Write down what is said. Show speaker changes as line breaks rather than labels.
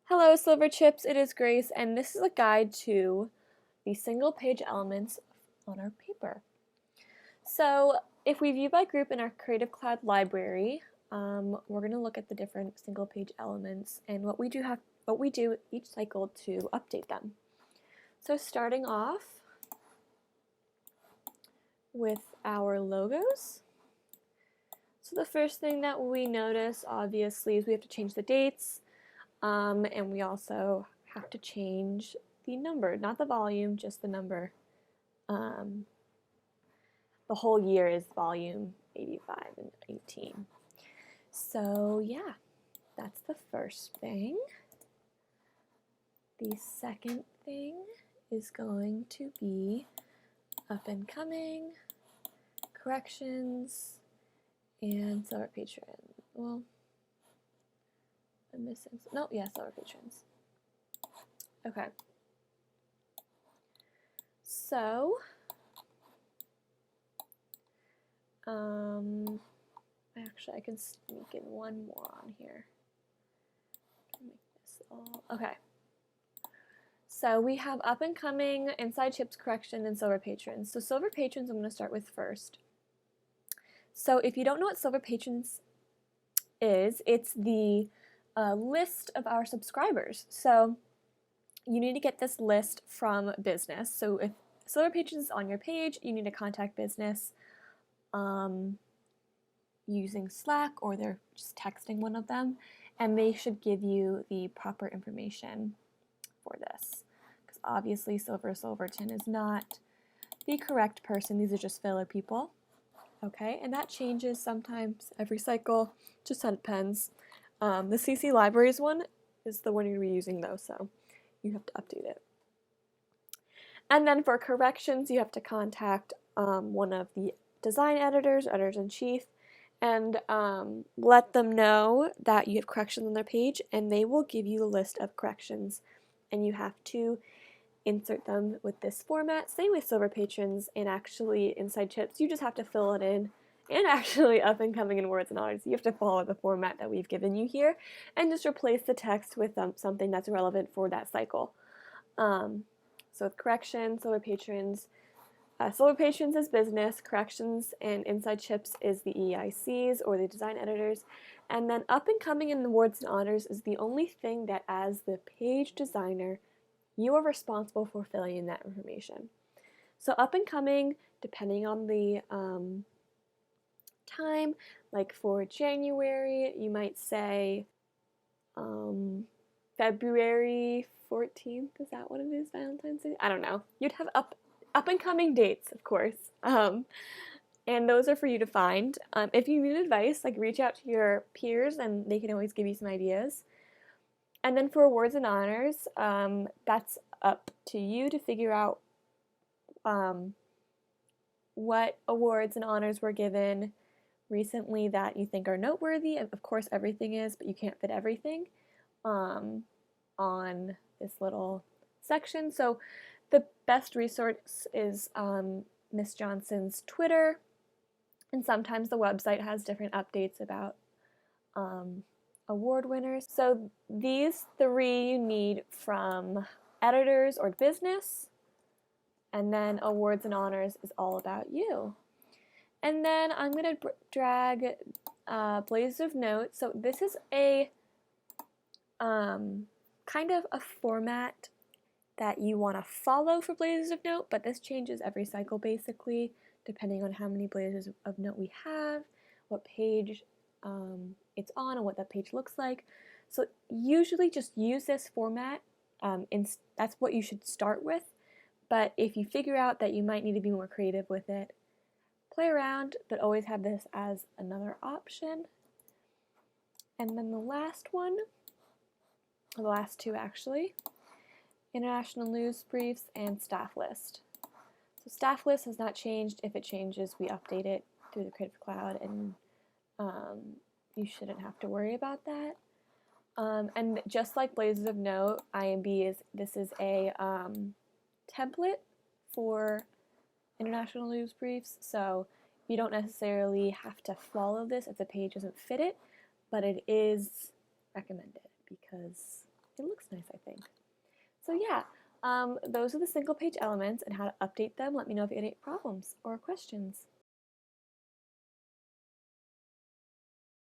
Hello, Silver Chips. It is Grace, and this is a guide to the single page elements on our paper. So, if we view by group in our Creative Cloud library, we're going to look at the different single page elements and what we do each cycle to update them. So, starting off with our logos. So, the first thing that we notice, obviously, is we have to change the dates. And we also have to change the number, not the volume, just the number. The whole year is volume 85 and 18. So yeah, that's the first thing. The second thing is going to be up and coming, corrections, and Silver Patron. Well, I'm missing. No, yeah, Silver Patrons. Okay. So, actually, I can sneak in one more on here. Make this all okay. So we have up and coming, inside chips, correction, and Silver Patrons. So Silver Patrons, I'm going to start with first. So if you don't know what Silver Patrons is, it's the list of our subscribers. So you need to get this list from business. So if Silver Patrons is on your page, you need to contact business using Slack, or they're just texting one of them, and they should give you the proper information for this. Because obviously Silver Silverton is not the correct person. These are just filler people. Okay, and that changes sometimes every cycle, just depends. The CC Libraries one is the one you're going to be using though, so you have to update it. And then for corrections, you have to contact one of the design editors, editors-in-chief, and let them know that you have corrections on their page, and they will give you a list of corrections, and you have to insert them with this format. Same with Silver Patrons, and actually inside chips, you just have to fill it in. And actually up and coming in words and honors, you have to follow the format that we've given you here and just replace the text with something that's relevant for that cycle. So with corrections, Silver Patrons is business, corrections and inside chips is the EICs or the design editors, and then up and coming in the awards and honors is the only thing that as the page designer, you are responsible for filling in that information. So up and coming, depending on the time, like for January, you might say February 14th, is that what it is, Valentine's Day? I don't know. You'd have up and coming dates, of course. And those are for you to find. If you need advice, like reach out to your peers and they can always give you some ideas. And then for awards and honors, that's up to you to figure out what awards and honors were given recently that you think are noteworthy. Of course, everything is, but you can't fit everything on this little section. So the best resource is Miss Johnson's Twitter, and sometimes the website has different updates about award winners. So these three you need from editors or business, and then awards and honors is all about you. And then I'm going to drag Blazes of Note. So this is a kind of a format that you want to follow for Blazes of Note, but this changes every cycle basically, depending on how many Blazes of Note we have, what page it's on, and what that page looks like. So usually just use this format, that's what you should start with, but if you figure out that you might need to be more creative with it, play around, but always have this as another option. And then the last one, or the last two actually, international news briefs and staff list. So staff list has not changed. If it changes, we update it through the Creative Cloud, and you shouldn't have to worry about that. And just like Blazes of Note, this is a template for international news briefs, so you don't necessarily have to follow this if the page doesn't fit it, but it is recommended because it looks nice, I think. So yeah, those are the single page elements and how to update them. Let me know if you have any problems or questions.